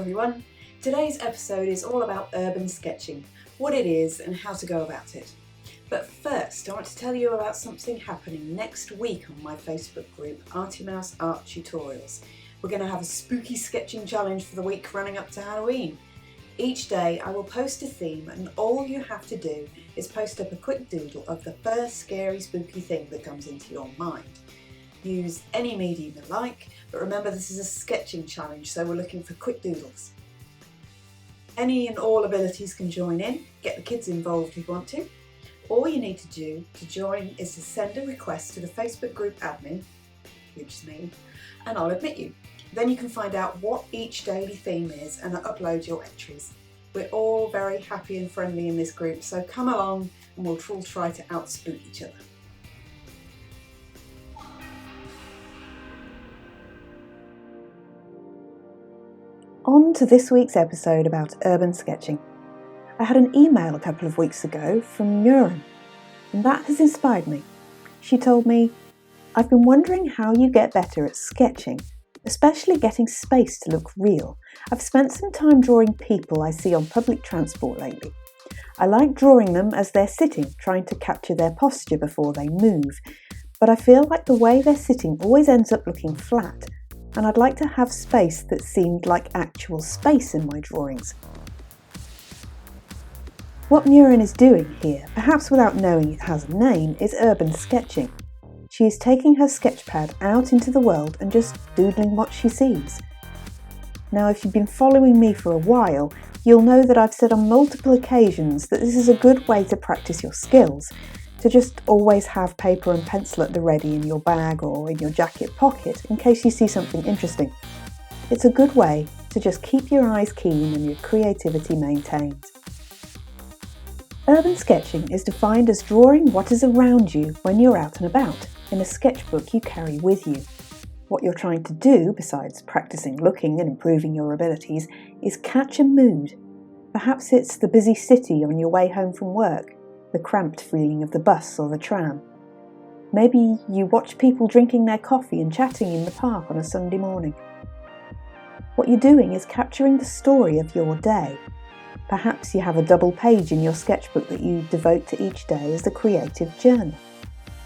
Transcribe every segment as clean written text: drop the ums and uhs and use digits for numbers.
everyone. Today's episode is all about urban sketching, what it is and how to go about it. But first, I want to tell you about something happening next week on my Facebook group, Auntie Mouse Art Tutorials. We're going to have a spooky sketching challenge for the week running up to Halloween. Each day I will post a theme and all you have to do is post up a quick doodle of the first scary spooky thing that comes into your mind. Use any medium you like, but remember this is a sketching challenge, so we're looking for quick doodles. Any and all abilities can join in, get the kids involved if you want to. All you need to do to join is to send a request to the Facebook group admin, which is me, and I'll admit you. Then you can find out what each daily theme is and upload your entries. We're all very happy and friendly in this group, so come along and we'll all try to outspook each other. On to this week's episode about urban sketching. I had an email a couple of weeks ago from Muren, and that has inspired me. She told me, "I've been wondering how you get better at sketching, especially getting space to look real. I've spent some time drawing people I see on public transport lately. I like drawing them as they're sitting, trying to capture their posture before they move, but I feel like the way they're sitting always ends up looking flat, and I'd like to have space that seemed like actual space in my drawings." What Muren is doing here, perhaps without knowing it has a name, is urban sketching. She is taking her sketchpad out into the world and just doodling what she sees. Now, if you've been following me for a while, you'll know that I've said on multiple occasions that this is a good way to practice your skills, to just always have paper and pencil at the ready in your bag or in your jacket pocket in case you see something interesting. It's a good way to just keep your eyes keen and your creativity maintained. Urban sketching is defined as drawing what is around you when you're out and about, in a sketchbook you carry with you. What you're trying to do, besides practicing looking and improving your abilities, is catch a mood. Perhaps it's the busy city on your way home from work, the cramped feeling of the bus or the tram. Maybe you watch people drinking their coffee and chatting in the park on a Sunday morning. What you're doing is capturing the story of your day. Perhaps you have a double page in your sketchbook that you devote to each day as the creative journey.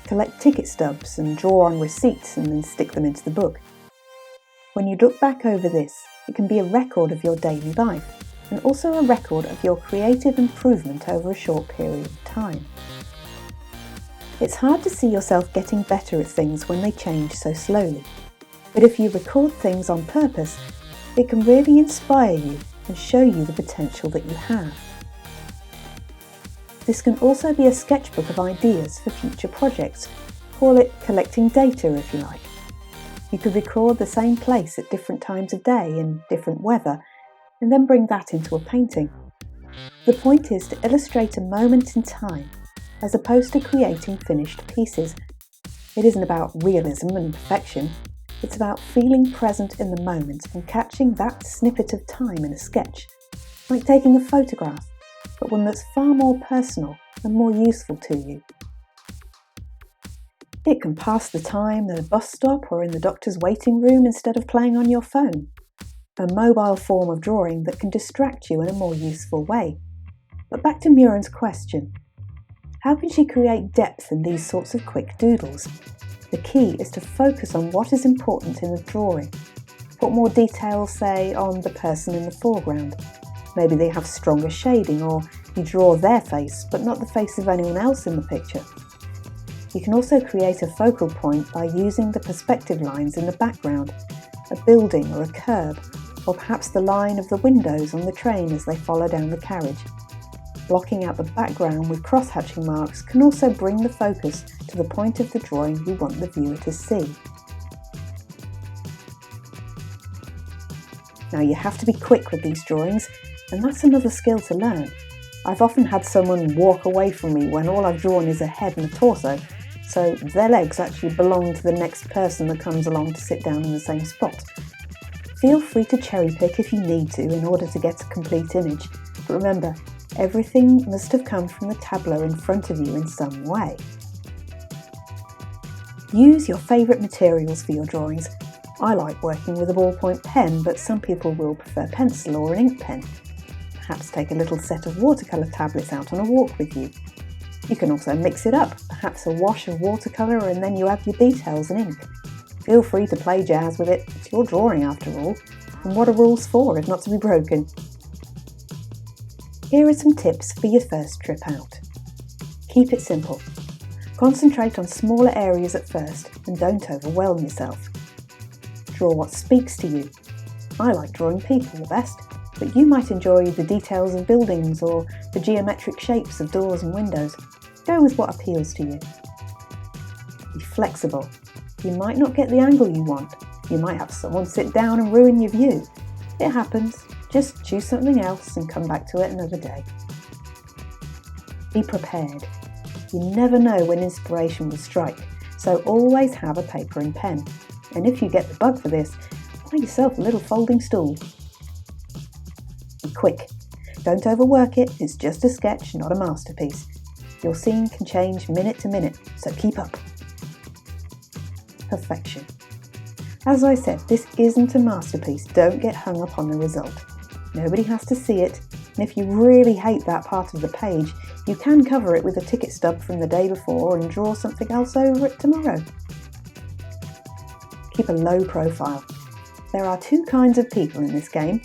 Collect ticket stubs and draw on receipts and then stick them into the book. When you look back over this, it can be a record of your daily life and also a record of your creative improvement over a short period of time. It's hard to see yourself getting better at things when they change so slowly, but if you record things on purpose, it can really inspire you and show you the potential that you have. This can also be a sketchbook of ideas for future projects. Call it collecting data if you like. You could record the same place at different times of day in different weather and then bring that into a painting. The point is to illustrate a moment in time as opposed to creating finished pieces. It isn't about realism and perfection. It's about feeling present in the moment and catching that snippet of time in a sketch, like taking a photograph, but one that's far more personal and more useful to you. It can pass the time at a bus stop or in the doctor's waiting room instead of playing on your phone. A mobile form of drawing that can distract you in a more useful way. But back to Muren's question. How can she create depth in these sorts of quick doodles? The key is to focus on what is important in the drawing. Put more detail, say, on the person in the foreground. Maybe they have stronger shading, or you draw their face but not the face of anyone else in the picture. You can also create a focal point by using the perspective lines in the background, a building or a curb, or perhaps the line of the windows on the train as they follow down the carriage. Blocking out the background with cross-hatching marks can also bring the focus to the point of the drawing you want the viewer to see. Now you have to be quick with these drawings, and that's another skill to learn. I've often had someone walk away from me when all I've drawn is a head and a torso, so their legs actually belong to the next person that comes along to sit down in the same spot. Feel free to cherry pick if you need to in order to get a complete image, but remember, everything must have come from the tableau in front of you in some way. Use your favourite materials for your drawings. I like working with a ballpoint pen, but some people will prefer pencil or an ink pen. Perhaps take a little set of watercolour tablets out on a walk with you. You can also mix it up, perhaps a wash of watercolour and then you add your details and ink. Feel free to play jazz with it, it's your drawing after all, and what are rules for if not to be broken? Here are some tips for your first trip out. Keep it simple. Concentrate on smaller areas at first and don't overwhelm yourself. Draw what speaks to you. I like drawing people the best, but you might enjoy the details of buildings or the geometric shapes of doors and windows. Go with what appeals to you. Be flexible. You might not get the angle you want. You might have someone sit down and ruin your view. It happens. Just choose something else and come back to it another day. Be prepared. You never know when inspiration will strike, so always have a paper and pen. And if you get the bug for this, buy yourself a little folding stool. Be quick. Don't overwork it, it's just a sketch, not a masterpiece. Your scene can change minute to minute, so keep up. Perfection. As I said, this isn't a masterpiece, don't get hung up on the result. Nobody has to see it, and if you really hate that part of the page, you can cover it with a ticket stub from the day before and draw something else over it tomorrow. Keep a low profile. There are two kinds of people in this game.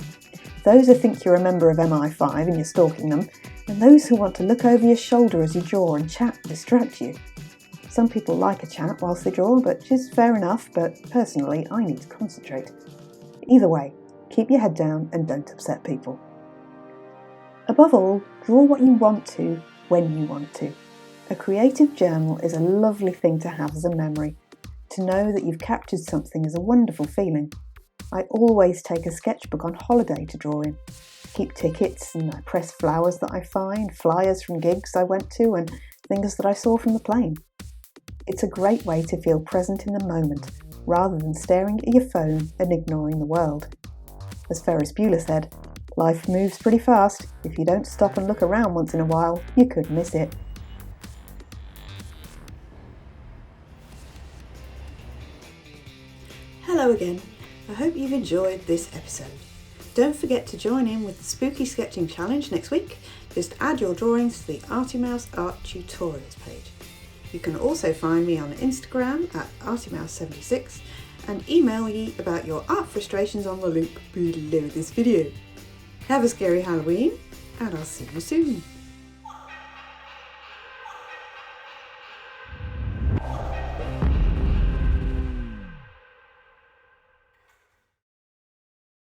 Those who think you're a member of MI5 and you're stalking them, and those who want to look over your shoulder as you draw and chat and distract you. Some people like a chat whilst they draw, which is fair enough, but personally I need to concentrate. Either way, keep your head down and don't upset people. Above all, draw what you want to, when you want to. A creative journal is a lovely thing to have as a memory. To know that you've captured something is a wonderful feeling. I always take a sketchbook on holiday to draw in. Keep tickets and I press flowers that I find, flyers from gigs I went to and things that I saw from the plane. It's a great way to feel present in the moment rather than staring at your phone and ignoring the world. As Ferris Bueller said, life moves pretty fast. If you don't stop and look around once in a while, you could miss it. Hello again. I hope you've enjoyed this episode. Don't forget to join in with the Spooky Sketching Challenge next week. Just add your drawings to the Artie Mouse Art Tutorials page. You can also find me on Instagram at ArtieMouse76 and email me about your art frustrations on the link below this video. Have a scary Halloween and I'll see you soon.